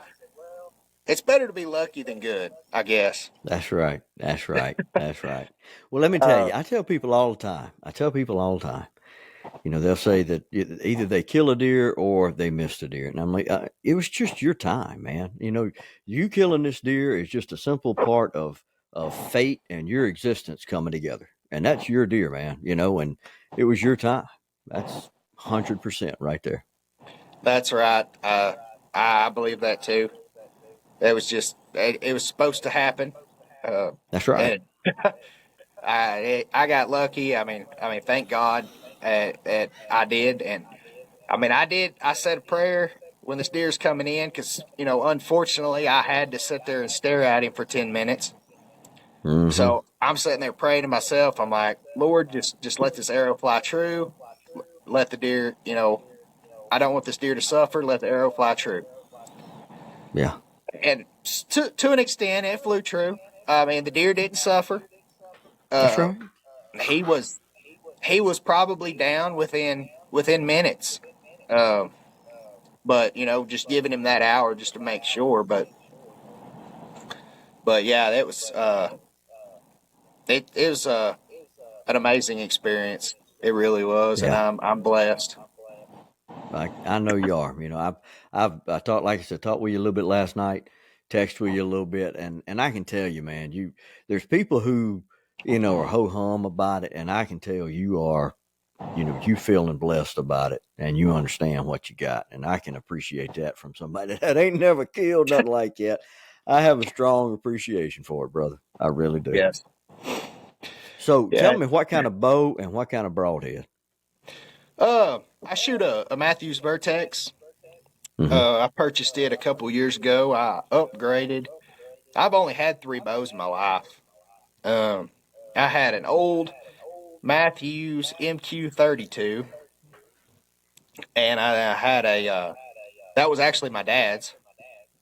Speaker 1: it's better to be lucky than good, I guess."
Speaker 2: That's right. That's right. That's right. Well, let me tell
Speaker 1: Uh,
Speaker 2: you. I tell people all the time. I tell people all the time. They'll say that either they kill a deer or they missed a deer, and I'm like, it was just your time, man. You killing this deer is just a simple part of fate and your existence coming together. and that's your deer, man. And it was your time. That's 100% right there.
Speaker 1: That's right. I believe that too. It was supposed to happen, uh,
Speaker 2: That's right.
Speaker 1: and I got lucky. Thank God that I did, and I did. I said a prayer when this deer's coming in because unfortunately, I had to sit there and stare at him for 10 minutes.
Speaker 2: Mm-hmm.
Speaker 1: So I'm sitting there praying to myself. I'm like, Lord, just let this arrow fly true. Let the deer, I don't want this deer to suffer. Let the arrow fly true.
Speaker 2: Yeah.
Speaker 1: And to an extent, it flew true. The deer didn't suffer.
Speaker 2: That's
Speaker 1: Uh,
Speaker 2: right.
Speaker 1: he was he was probably down within minutes. Um, but just giving him that hour just to make sure. But yeah, it was an amazing experience. It really was, and
Speaker 2: Yeah.
Speaker 1: I'm blessed.
Speaker 2: I know you are. I talked, like I said, talked with you a little bit last night, text with you a little bit, and I can tell you, man, there's people who are ho hum about it, and I can tell you are, you feeling blessed about it, and you understand what you got, and I can appreciate that from somebody that ain't never killed nothing like that. I have a strong appreciation for it, brother. I really do.
Speaker 1: Yes.
Speaker 2: So tell
Speaker 1: Yeah.
Speaker 2: me what kind of bow and what kind of broadhead.
Speaker 1: I shoot a Matthews Vertex.
Speaker 2: Mm-hmm.
Speaker 1: I purchased it a couple years ago. I upgraded. I've only had three bows in my life. Um, I had an old Matthews MQ32, and I had that was actually my dad's,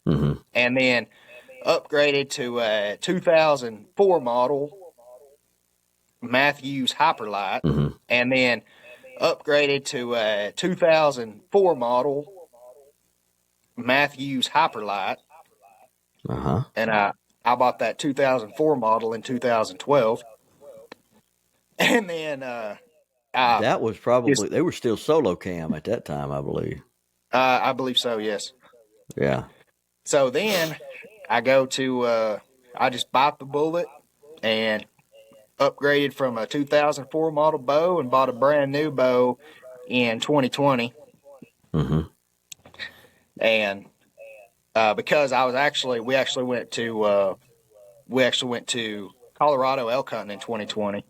Speaker 2: Mm-hmm.
Speaker 1: and then upgraded to a 2004 model Matthews Hyperlight,
Speaker 2: Mm-hmm.
Speaker 1: and then upgraded to a 2004 model Matthews Hyperlight,
Speaker 2: Uh-huh.
Speaker 1: and I bought that 2004 model in 2012, and then I
Speaker 2: That was
Speaker 1: just
Speaker 2: probably they were still solo cam at that time, I believe.
Speaker 1: I believe so, yes.
Speaker 2: Yeah.
Speaker 1: So then I go to I just bite the bullet and upgraded from a 2004 model bow and bought a brand new bow in 2020,
Speaker 2: Mm-hmm.
Speaker 1: and because we actually went to Colorado elk hunting in 2020.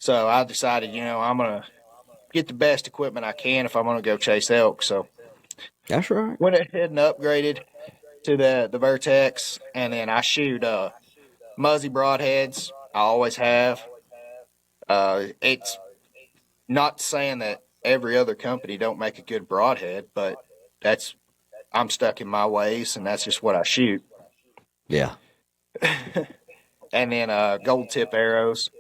Speaker 1: So I decided, I'm gonna get the best equipment I can if I'm gonna go chase elk. So
Speaker 2: That's right.
Speaker 1: went ahead and upgraded to the Vertex, and then I shoot Muzzy broadheads. I always have. It's not saying that every other company don't make a good broadhead, but that's I'm stuck in my ways, and that's just what I shoot.
Speaker 2: Yeah.
Speaker 1: And then gold tip arrows.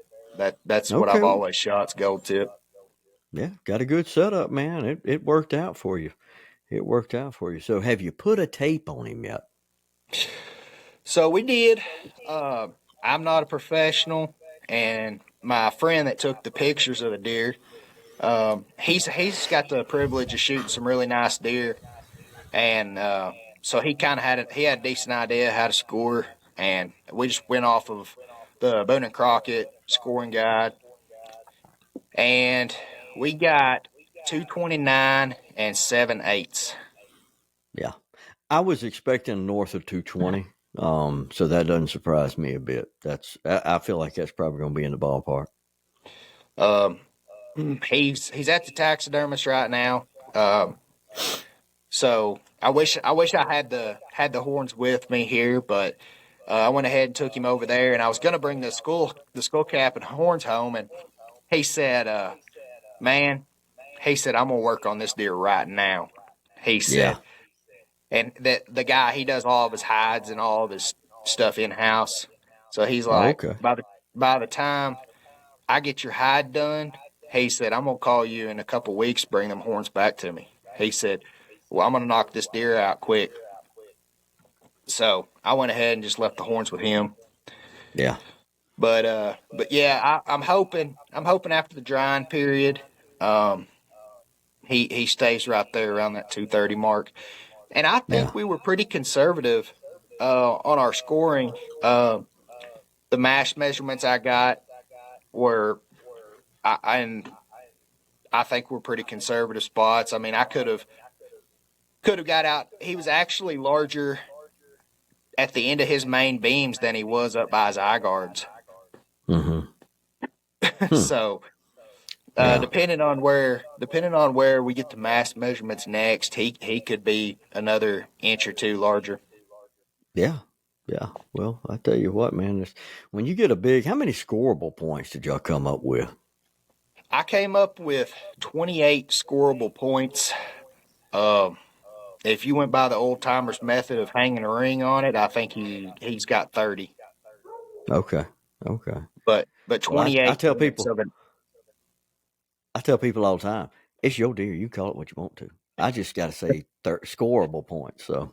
Speaker 1: That's what I've
Speaker 2: Okay.
Speaker 1: always shot. It's gold tip.
Speaker 2: Yeah. Got a good setup, man. It worked out for you. It worked out for you. So have you put a tape on him yet?
Speaker 1: So we did. Uh, I'm not a professional, and my friend that took the pictures of the deer, he's got the privilege of shooting some really nice deer, and so he kind of he had a decent idea how to score, and we just went off of the Boone and Crockett scoring guide, and we got 229 and 7/8.
Speaker 2: Yeah. I was expecting north of 220. So that doesn't surprise me a bit. I feel like that's probably gonna be in the ballpark.
Speaker 1: Um, he's at the taxidermist right now. So I wish I had the horns with me here, but I went ahead and took him over there, and I was gonna bring the skull cap and horns home, and he said, "Man," he said, "I'm gonna work on this deer right now." He
Speaker 2: Yeah.
Speaker 1: said, and the guy he does all of his hides and all of his stuff in house, so he's
Speaker 2: Oh,
Speaker 1: like,
Speaker 2: okay.
Speaker 1: by the time I get your hide done, he said, I'm gonna call you in a couple weeks, bring them horns back to me. He said, well, I'm gonna knock this deer out quick. So I went ahead and just left the horns with him.
Speaker 2: Yeah.
Speaker 1: But yeah, I'm hoping after the drying period, um, he stays right there around that 230 mark. And I
Speaker 2: Yeah.
Speaker 1: think we were pretty conservative on our scoring. The mash measurements I got, were and I think were pretty conservative spots. I mean, I could have got out. He was actually larger at the end of his main beams than he was up by his eye guards.
Speaker 2: Mm-hmm. Hmm.
Speaker 1: So
Speaker 2: Yeah.
Speaker 1: depending on where we get the mass measurements next, he could be another inch or two larger.
Speaker 2: Yeah. Yeah. Well, I tell you what, man, when you get a big, how many scoreable points did y'all come up with?
Speaker 1: I came up with 28 scoreable points. Um, if you went by the old timers method of hanging a ring on it, I think he's got 30.
Speaker 2: Okay. Okay.
Speaker 1: But
Speaker 2: Well, I
Speaker 1: 28
Speaker 2: tell
Speaker 1: points
Speaker 2: people,
Speaker 1: of it.
Speaker 2: I tell people all the time, it's your deer. You call it what you want to. I just got to say scoreable points. So,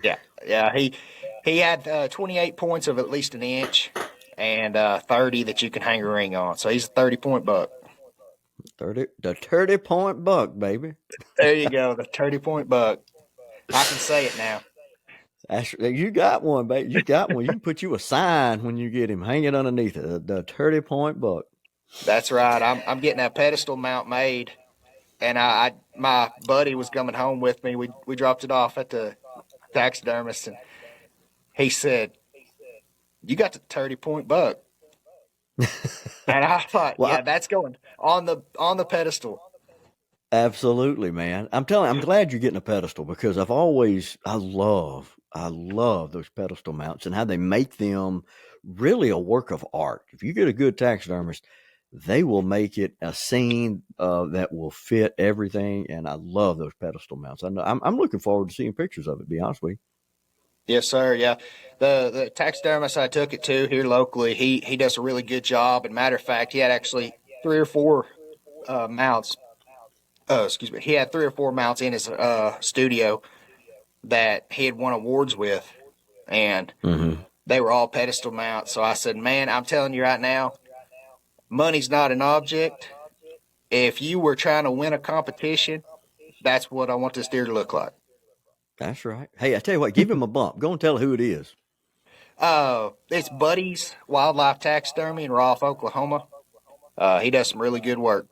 Speaker 1: Yeah, yeah. He had 28 points of at least an inch, and 30 that you can hang a ring on. So he's a 30-point buck.
Speaker 2: 30 point buck, baby.
Speaker 1: There you go, the 30-point buck. I can say it now.
Speaker 2: You got one, baby. You got one. You can put you a sign when you get him. Hang it underneath it. The 30 point buck.
Speaker 1: That's right. I'm getting a pedestal mount made, and I my buddy was coming home with me. We dropped it off at the taxidermist, and he said, "You got the 30-point buck," and I thought,
Speaker 2: Well,
Speaker 1: "Yeah, that's going on the pedestal."
Speaker 2: absolutely, man. I'm glad you're getting a pedestal because I love those pedestal mounts and how they make them really a work of art. If you get a good taxidermist, they will make it a scene that will fit everything. And I love those pedestal mounts. I know I'm looking forward to seeing pictures of it. To be honest with
Speaker 1: Yes, sir. Yeah, the taxidermist I took it to here locally, he does a really good job. And matter of fact, he had actually three or four mounts. Excuse me, he had three or four mounts in his studio that he had won awards with, and
Speaker 2: you. Mm-hmm.
Speaker 1: they were all pedestal mounts. So I said, "Man, I'm telling you right now, money's not an object. If you were trying to win a competition, that's what I want this deer to look like."
Speaker 2: That's right. Hey, I tell you what, give him a bump. Go and tell who it is.
Speaker 1: It's Buddy's Wildlife Taxidermy in Rolfe, Oklahoma. He does some really good work.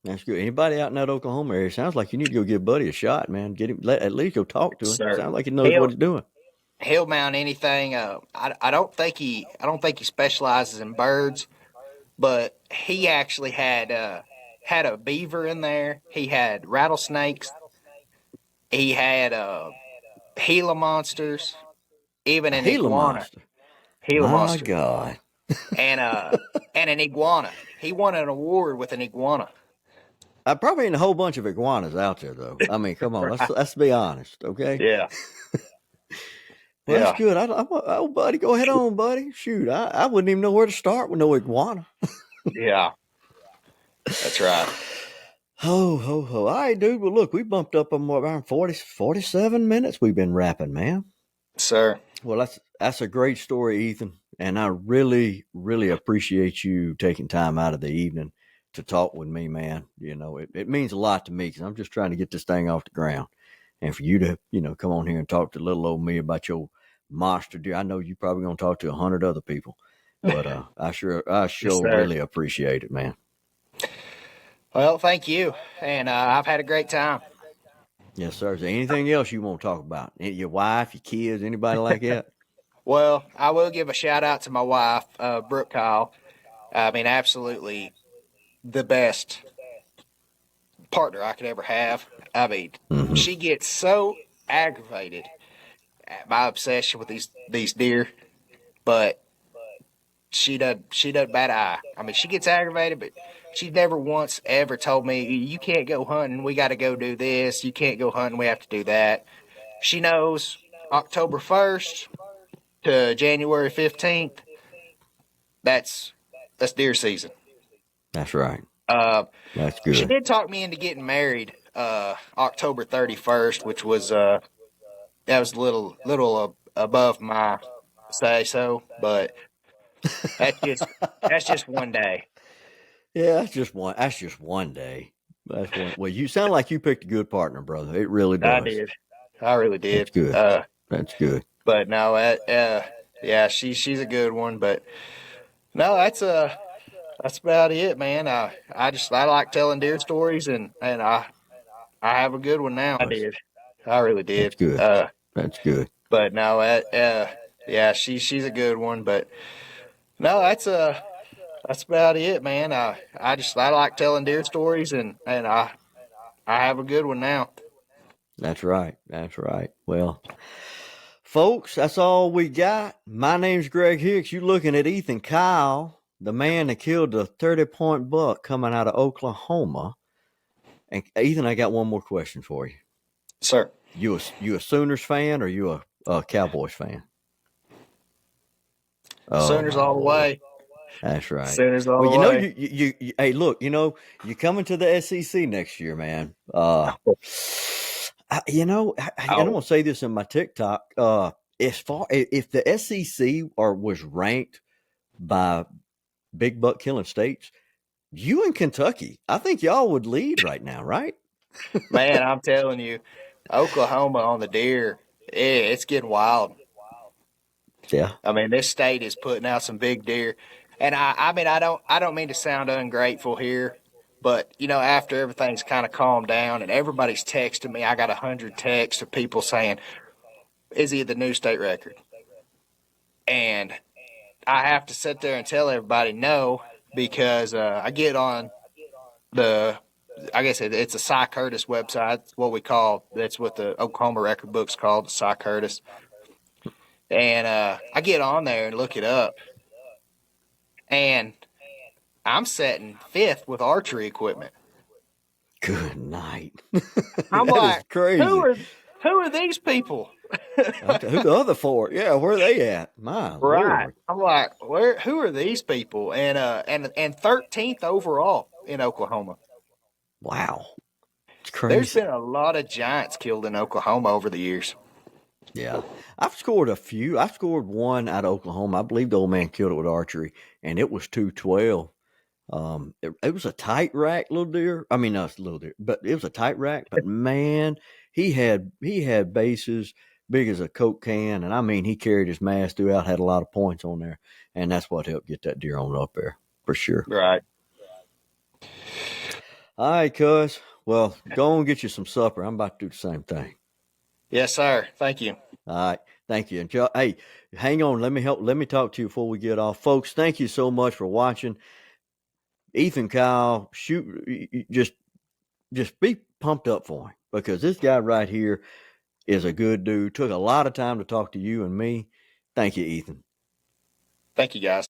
Speaker 2: That's good. Anybody out in that Oklahoma area, sounds like you need to go give Buddy a shot, man. Get him, at least go talk to him.
Speaker 1: Sir.
Speaker 2: Sounds like he knows what
Speaker 1: He'll
Speaker 2: he's doing.
Speaker 1: he'll mount anything. I don't think he specializes in birds, but he actually had a beaver in there. He had rattlesnakes. He had Gila monsters, even
Speaker 2: A
Speaker 1: an
Speaker 2: Gila
Speaker 1: iguana.
Speaker 2: monster.
Speaker 1: Gila
Speaker 2: My
Speaker 1: monster,
Speaker 2: God.
Speaker 1: and an iguana. He won an award with an iguana.
Speaker 2: Probably ain't a whole bunch of iguanas out there, though. I mean, come on, let's be honest, okay?
Speaker 1: Yeah,
Speaker 2: Well, that's
Speaker 1: yeah,
Speaker 2: good. Oh, buddy, go ahead on, buddy. Shoot, I wouldn't even know where to start with no iguana.
Speaker 1: yeah. That's right,
Speaker 2: Ho, ho, ho. All right, dude. Well, look, we bumped up on around 47 minutes we've been rapping, man.
Speaker 1: sir.
Speaker 2: Well, that's a great story, Ethan, and I really, really appreciate you taking time out of the evening to talk with me, man. You know, it means a lot to me because I'm just trying to get this thing off the ground, and for you to, come on here and talk to little old me about your monster deer. I know you probably gonna talk to 100 other people, but I
Speaker 1: Yes,
Speaker 2: sure
Speaker 1: sir.
Speaker 2: really appreciate it, man.
Speaker 1: Well, thank you, and I've had a great time.
Speaker 2: Yes, sir. Is there anything else you want to talk about? Your wife, your kids, anybody like that?
Speaker 1: Well, I will give a shout out to my wife, Brooke Kyle. I mean, absolutely the best partner I could ever have. I mean,
Speaker 2: Mm-hmm.
Speaker 1: she gets so aggravated at my obsession with these deer, but she doesn't bat an eye. I mean, she gets aggravated, but she never once ever told me you can't go hunting. We got to go do this. You can't go hunting. We have to do that. She knows October 1st to January 15th. That's that's deer season.
Speaker 2: That's right.
Speaker 1: Uh,
Speaker 2: That's
Speaker 1: she
Speaker 2: good.
Speaker 1: did talk me into getting married October 31st, which was that was a little above my say so, but that's just that's just one day.
Speaker 2: Yeah, that's just one. That's just one day. That's one. Well, you sound like you picked a good partner, brother. It really
Speaker 1: I
Speaker 2: does.
Speaker 1: did, I really
Speaker 2: That's
Speaker 1: did.
Speaker 2: good. That's good.
Speaker 1: But no, yeah, she's a good one. But no, that's about it, man. I like telling deer stories, and I have a good one now. I did. I really
Speaker 2: That's
Speaker 1: did.
Speaker 2: good. That's good.
Speaker 1: But no, yeah, she's a good one. But no, that's about it, man. I like telling deer stories, and I have a good one now.
Speaker 2: That's right. That's right. Well, folks, that's all we got. My name's Greg Hicks. You looking at Ethan Kyle, the man that killed the 30-point buck coming out of Oklahoma. And Ethan, I got one more question for you.
Speaker 1: Sir.
Speaker 2: You a Sooners fan or you a Cowboys fan? Oh
Speaker 1: Sooners
Speaker 2: my
Speaker 1: all the
Speaker 2: Lord.
Speaker 1: way.
Speaker 2: That's right.
Speaker 1: Sooners all
Speaker 2: Well,
Speaker 1: the
Speaker 2: you know,
Speaker 1: way.
Speaker 2: hey, look, you coming to the SEC next year, man. And I'm
Speaker 1: Oh,
Speaker 2: gonna say this in my TikTok. As far if the SEC or was ranked by big buck killing states, you in Kentucky, I think y'all would lead right now, right?
Speaker 1: man, I'm telling you, Oklahoma on the deer, it's getting wild.
Speaker 2: Yeah.
Speaker 1: I mean, this state is putting out some big deer, and I mean, I don't mean to sound ungrateful here, but after everything's kind of calmed down and everybody's texting me, I got 100 texts of people saying, "Is he at the new state record?" And I have to sit there and tell everybody no because I get on the I guess it's a Cy Curtis website. It's what we call that's what the Oklahoma record book's called, Cy Curtis. And I get on there and look it up, and I'm setting fifth with archery equipment.
Speaker 2: Good night.
Speaker 1: I'm
Speaker 2: That is
Speaker 1: like, who
Speaker 2: crazy.
Speaker 1: are who are these people?
Speaker 2: Who the other four? Yeah, where are they at? My
Speaker 1: Right.
Speaker 2: Lord.
Speaker 1: I'm like, who are these people? And 13th overall in Oklahoma.
Speaker 2: Wow. It's
Speaker 1: There's
Speaker 2: crazy.
Speaker 1: been a lot of giants killed in Oklahoma over the years.
Speaker 2: Yeah. I've scored a few. I scored one out of Oklahoma. I believe the old man killed it with archery, and it was 212. It was a tight rack, little deer. I mean, not a little deer, but it was a tight rack. But man, he had bases big as a Coke can, and I mean, he carried his mass throughout. Had a lot of points on there, and that's what helped get that deer on up there for sure.
Speaker 1: Right.
Speaker 2: All right, cuz. Well, go and get you some supper. I'm about to do the same thing.
Speaker 1: Yes, sir. Thank you.
Speaker 2: All right. Thank you. And hey, hang on. Let me talk to you before we get off. Folks, thank you so much for watching. Ethan Kyle, just be pumped up for him because this guy right here is a good dude. Took a lot of time to talk to you and me. Thank you, Ethan.
Speaker 1: Thank you, guys.